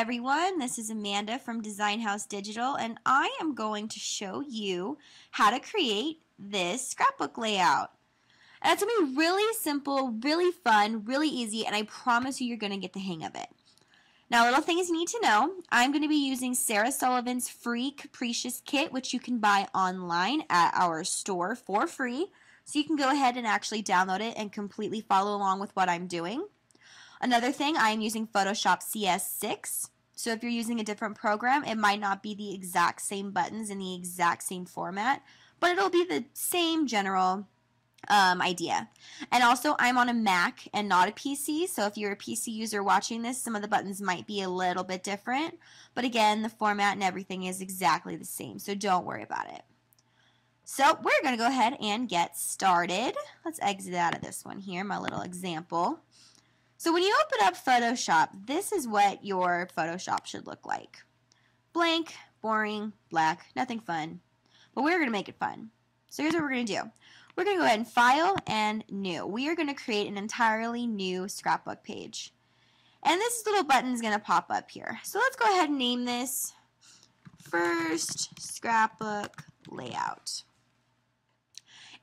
everyone, this is Amanda from Design House Digital, and I am going to show you how to create this scrapbook layout. And it's going to be really simple, really fun, really easy, and I promise you you're going to get the hang of it. Now, little things you need to know, I'm going to be using Sarah Sullivan's free Capricious Kit, which you can buy online at our store for free. So you can go ahead and actually download it and completely follow along with what I'm doing. Another thing, I'm using Photoshop CS6. So if you're using a different program, it might not be the exact same buttons in the exact same format, but it'll be the same general idea. And also, I'm on a Mac and not a PC, so if you're a PC user watching this, some of the buttons might be a little bit different. But again, the format and everything is exactly the same, so don't worry about it. So we're going to go ahead and get started. Let's exit out of this one here, my little example. So when you open up Photoshop, this is what your Photoshop should look like. Blank, boring, black, nothing fun. But we're going to make it fun. So here's what we're going to do. We're going to go ahead and File and New. We are going to create an entirely new scrapbook page. And this little button is going to pop up here. So let's go ahead and name this First Scrapbook Layout.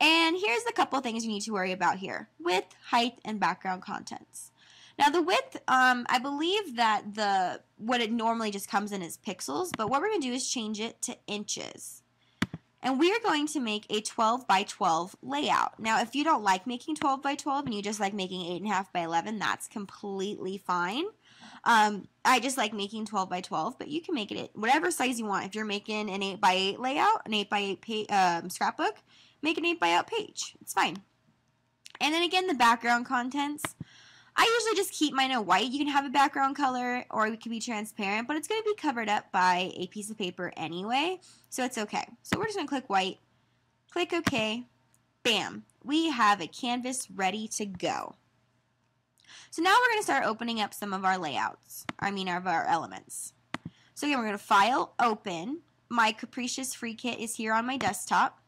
And here's a couple things you need to worry about here. Width, height, and background contents. Now the width, I believe that what it normally just comes in is pixels, but what we're going to do is change it to inches. And we are going to make a 12 by 12 layout. Now, if you don't like making 12 by 12 and you just like making 8.5 by 11, that's completely fine. I just like making 12 by 12, but you can make it whatever size you want. If you're making an 8 by 8 layout, an 8 by 8 scrapbook, make an 8 by 8 page. It's fine. And then again, the background contents. I usually just keep mine in white. You can have a background color or it can be transparent, but it's going to be covered up by a piece of paper anyway, so it's okay. So we're just going to click white, click OK, bam. We have a canvas ready to go. So now we're going to start opening up some of our layouts, of our elements. So again, we're going to File, Open. My Capricious Free Kit is here on my desktop.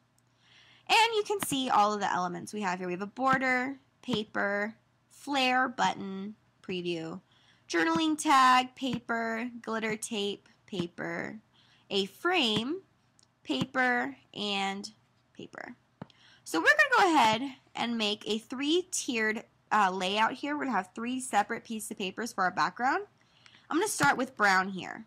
And you can see all of the elements we have here. We have a border, paper, flare, button, preview, journaling tag, paper, glitter tape, paper, a frame, paper, and paper. So we're going to go ahead and make a 3-tiered layout here. We're going to have 3 separate pieces of papers for our background. I'm going to start with brown here.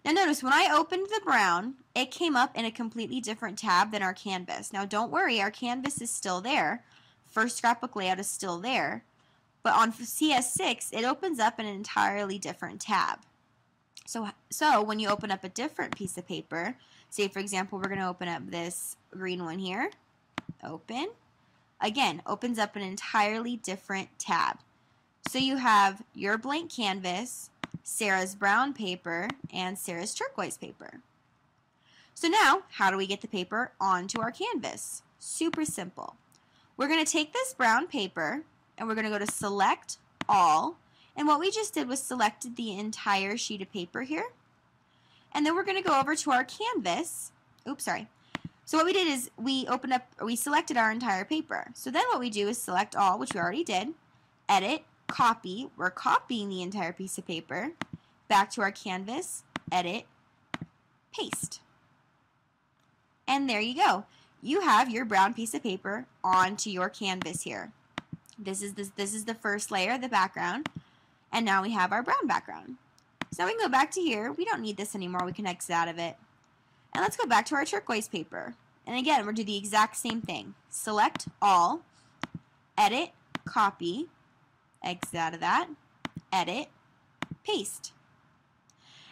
Now notice when I opened the brown, it came up in a completely different tab than our canvas. Now don't worry, our canvas is still there. First Scrapbook Layout is still there. But on CS6, it opens up in an entirely different tab. So when you open up a different piece of paper, say for example we're going to open up this green one here, open, again, opens up an entirely different tab. So you have your blank canvas, Sarah's brown paper, and Sarah's turquoise paper. So now, how do we get the paper onto our canvas? Super simple. We're going to take this brown paper, and we're going to go to Select All, and what we just did was selected the entire sheet of paper here. And then we're going to go over to our canvas. Oops, sorry. So what we did is we selected our entire paper. So then what we do is Select All, which we already did, Edit, Copy. We're copying the entire piece of paper. Back to our canvas, Edit, Paste. And there you go. You have your brown piece of paper onto your canvas here. This is the first layer, the background, and now we have our brown background. So now we can go back to here. We don't need this anymore. We can exit out of it. And let's go back to our turquoise paper. And again, we'll do the exact same thing. Select All, Edit, Copy, exit out of that, Edit, Paste.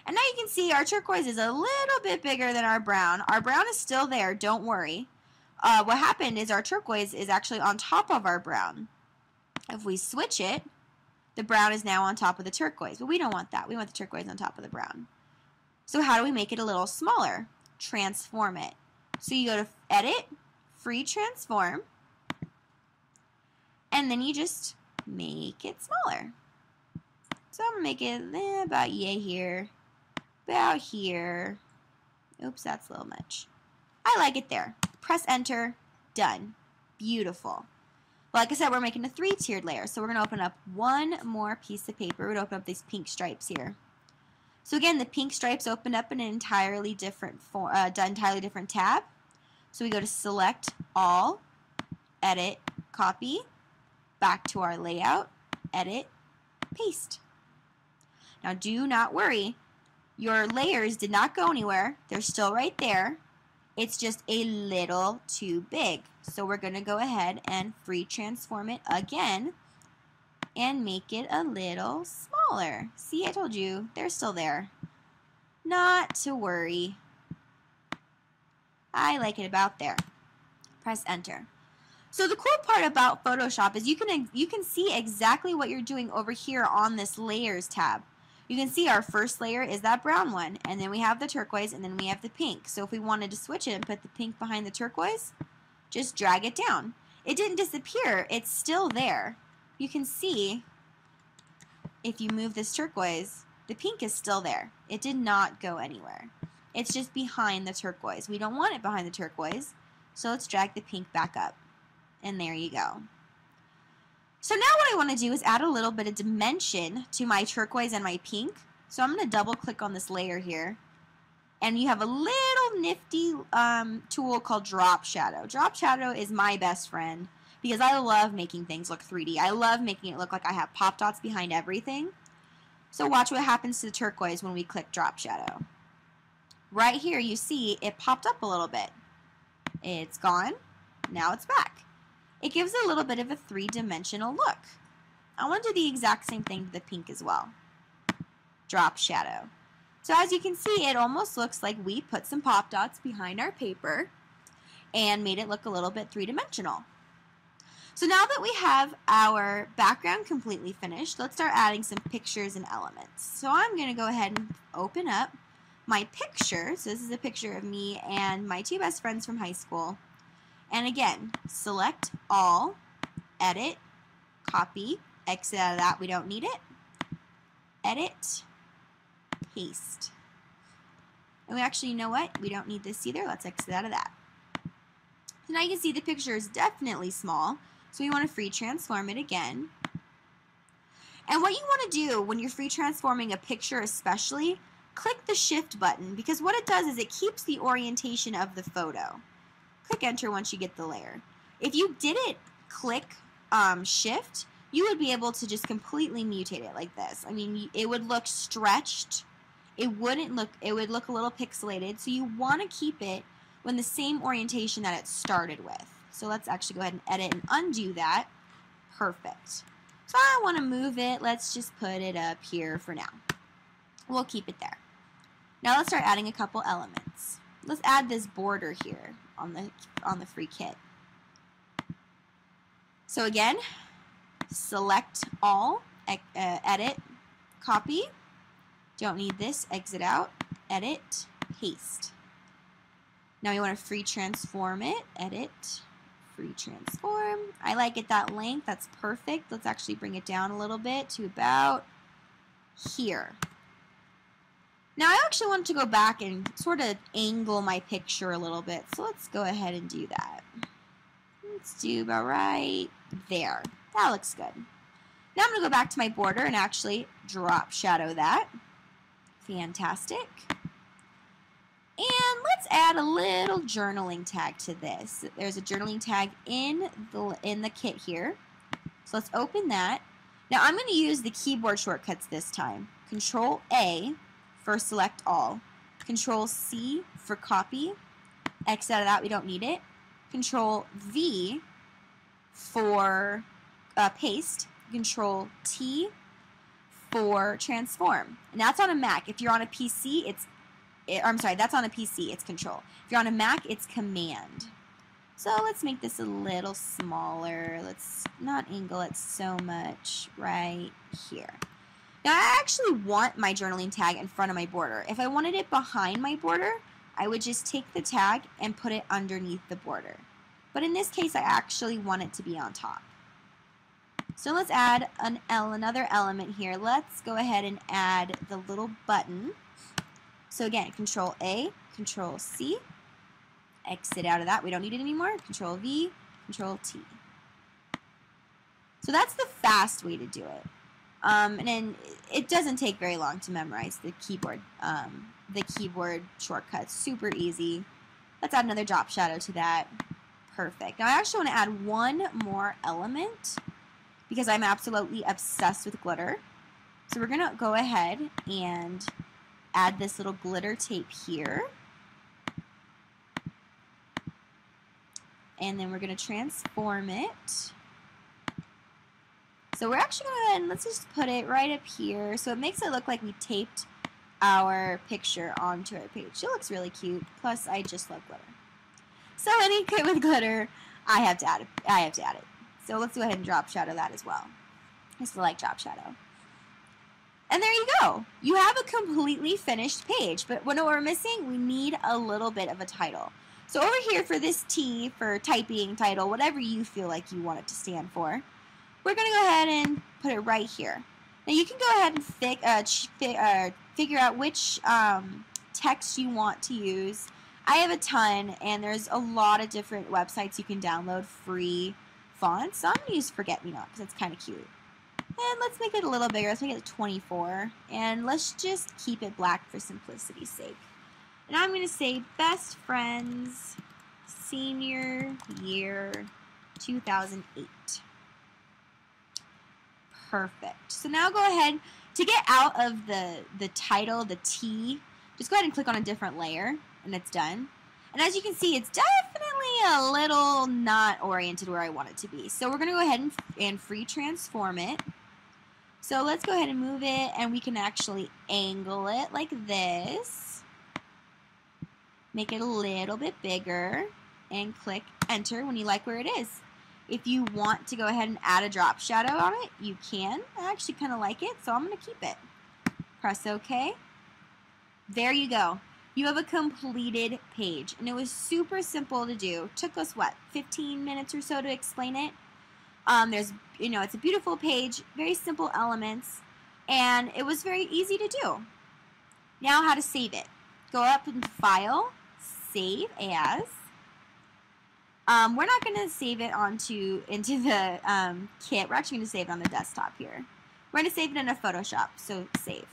And now you can see our turquoise is a little bit bigger than our brown. Our brown is still there, don't worry. What happened is our turquoise is actually on top of our brown. If we switch it, the brown is now on top of the turquoise, but we don't want that. We want the turquoise on top of the brown. So how do we make it a little smaller? Transform it. So you go to Edit, Free Transform, and then you just make it smaller. So I'm going to make it about here, about here. Oops, that's a little much. I like it there. Press Enter, done. Beautiful. Like I said, we're making a 3-tiered layer, so we're going to open up one more piece of paper. We're going to open up these pink stripes here. So again, the pink stripes opened up in an entirely different tab. So we go to Select All, Edit, Copy, back to our layout, Edit, Paste. Now do not worry, your layers did not go anywhere. They're still right there. It's just a little too big. So we're going to go ahead and free transform it again and make it a little smaller. See, I told you, they're still there. Not to worry. I like it about there. Press enter. So the cool part about Photoshop is you can see exactly what you're doing over here on this layers tab. You can see our first layer is that brown one, and then we have the turquoise, and then we have the pink. So if we wanted to switch it and put the pink behind the turquoise, just drag it down. It didn't disappear, it's still there. You can see if you move this turquoise, the pink is still there. It did not go anywhere. It's just behind the turquoise. We don't want it behind the turquoise, so let's drag the pink back up. And there you go. So now what I want to do is add a little bit of dimension to my turquoise and my pink. So I'm going to double click on this layer here. And you have a little nifty tool called Drop Shadow. Drop Shadow is my best friend because I love making things look 3D. I love making it look like I have pop dots behind everything. So watch what happens to the turquoise when we click Drop Shadow. Right here you see it popped up a little bit. It's gone. Now it's back. It gives a little bit of a three-dimensional look. I want to do the exact same thing to the pink as well. Drop Shadow. So as you can see, it almost looks like we put some pop dots behind our paper and made it look a little bit three-dimensional. So now that we have our background completely finished, let's start adding some pictures and elements. So I'm going to go ahead and open up my picture. So this is a picture of me and my two best friends from high school. And again, select all, edit, copy, exit out of that, we don't need it, edit, paste. And we actually, you know what, we don't need this either, let's exit out of that. So now you can see the picture is definitely small, so we want to free transform it again. And what you want to do when you're free transforming a picture especially, click the shift button, because what it does is it keeps the orientation of the photo. Click enter once you get the layer. If you didn't click shift, you would be able to just completely mutate it like this. I mean, it would look stretched. It would look a little pixelated. So you want to keep it in the same orientation that it started with. So let's actually go ahead and edit and undo that. Perfect. So I want to move it. Let's just put it up here for now. We'll keep it there. Now let's start adding a couple elements. Let's add this border here on the free kit. So again, select all, edit, copy. Don't need this, exit out, edit, paste. Now you want to free transform it, edit, free transform. I like it that length, that's perfect. Let's actually bring it down a little bit to about here. Now I actually want to go back and sort of angle my picture a little bit, so let's go ahead and do that. Let's do about right there. That looks good. Now I'm going to go back to my border and actually drop shadow that. Fantastic. And let's add a little journaling tag to this. There's a journaling tag in the kit here. So let's open that. Now I'm going to use the keyboard shortcuts this time. Control A for select all. Control C for copy. X out of that, we don't need it. Control V for paste. Control T for transform. And that's on a Mac. If you're on a PC, that's on a PC, it's control. If you're on a Mac, it's command. So let's make this a little smaller. Let's not angle it so much right here. Now I actually want my journaling tag in front of my border. If I wanted it behind my border, I would just take the tag and put it underneath the border. But in this case, I actually want it to be on top. So let's add another element here. Let's go ahead and add the little button. So again, Control A, Control C, exit out of that. We don't need it anymore. Control V, Control T. So that's the fast way to do it. And then it doesn't take very long to memorize the keyboard shortcuts. Super easy. Let's add another drop shadow to that. Perfect. Now I actually want to add one more element because I'm absolutely obsessed with glitter. So we're going to go ahead and add this little glitter tape here. And then we're going to transform it. So we're actually going to go ahead and let's just put it right up here so it makes it look like we taped our picture onto our page. It looks really cute. Plus, I just love glitter. So any kit with glitter, I have to add it. So let's go ahead and drop shadow that as well. I still like drop shadow. And there you go. You have a completely finished page. But what we're missing, we need a little bit of a title. So over here for this T, for typing, title, whatever you feel like you want it to stand for, we're going to go ahead and put it right here. Now you can go ahead and figure out which text you want to use. I have a ton, and there's a lot of different websites you can download free fonts. So I'm going to use Forget Me Not because it's kind of cute. And let's make it a little bigger. Let's make it 24. And let's just keep it black for simplicity's sake. And I'm going to say Best Friends Senior Year 2008. Perfect. So now go ahead, to get out of the title, the T, just go ahead and click on a different layer, and it's done. And as you can see, it's definitely a little not oriented where I want it to be. So we're going to go ahead and free transform it. So let's go ahead and move it, and we can actually angle it like this. Make it a little bit bigger, and click enter when you like where it is. If you want to go ahead and add a drop shadow on it, you can. I actually kind of like it, so I'm going to keep it. Press OK. There you go. You have a completed page, and it was super simple to do. It took us, what, 15 minutes or so to explain it? It's a beautiful page, very simple elements, and it was very easy to do. Now how to save it. Go up in File, Save As. We're not going to save it into the kit. We're actually going to save it on the desktop here. We're going to save it in a Photoshop, so save.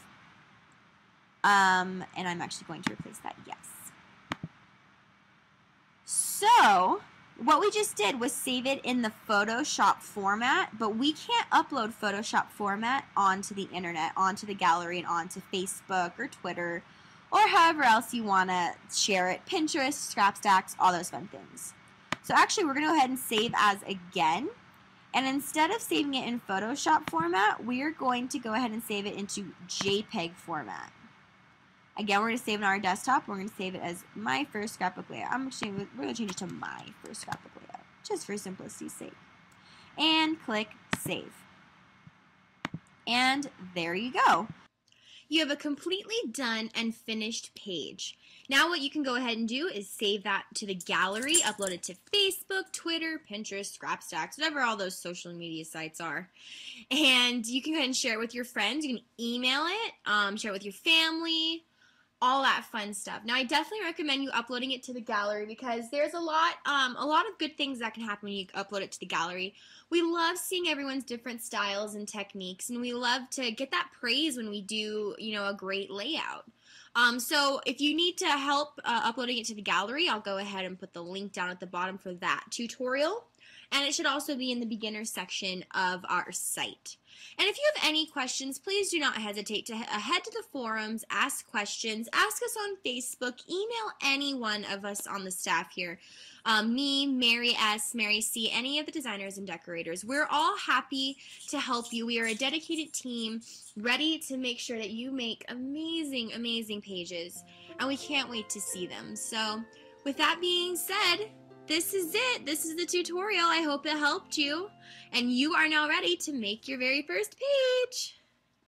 And I'm actually going to replace that, yes. So, what we just did was save it in the Photoshop format, but we can't upload Photoshop format onto the internet, onto the gallery, and onto Facebook or Twitter, or however else you want to share it. Pinterest, Scrapstacks, all those fun things. So actually, we're going to go ahead and save as again. And instead of saving it in Photoshop format, we're going to go ahead and save it into JPEG format. Again, we're going to save it on our desktop. We're going to save it as my first scrapbook layout. We're going to change it to my first scrapbook layout, just for simplicity's sake. And click Save. And there you go. You have a completely done and finished page. Now what you can go ahead and do is save that to the gallery, upload it to Facebook, Twitter, Pinterest, Scrapstacks, whatever all those social media sites are. And you can go ahead and share it with your friends. You can email it, share it with your family, all that fun stuff. Now, I definitely recommend you uploading it to the gallery because there's a lot of good things that can happen when you upload it to the gallery. We love seeing everyone's different styles and techniques, and we love to get that praise when we do, a great layout. So if you need to help uploading it to the gallery, I'll go ahead and put the link down at the bottom for that tutorial. And it should also be in the beginner section of our site. And if you have any questions, please do not hesitate to head to the forums, ask questions, ask us on Facebook, email any one of us on the staff here. Me, Mary S., Mary C., any of the designers and decorators. We're all happy to help you. We are a dedicated team ready to make sure that you make amazing, amazing pages. And we can't wait to see them. So with that being said, this is it. This is the tutorial. I hope it helped you. And you are now ready to make your very first page.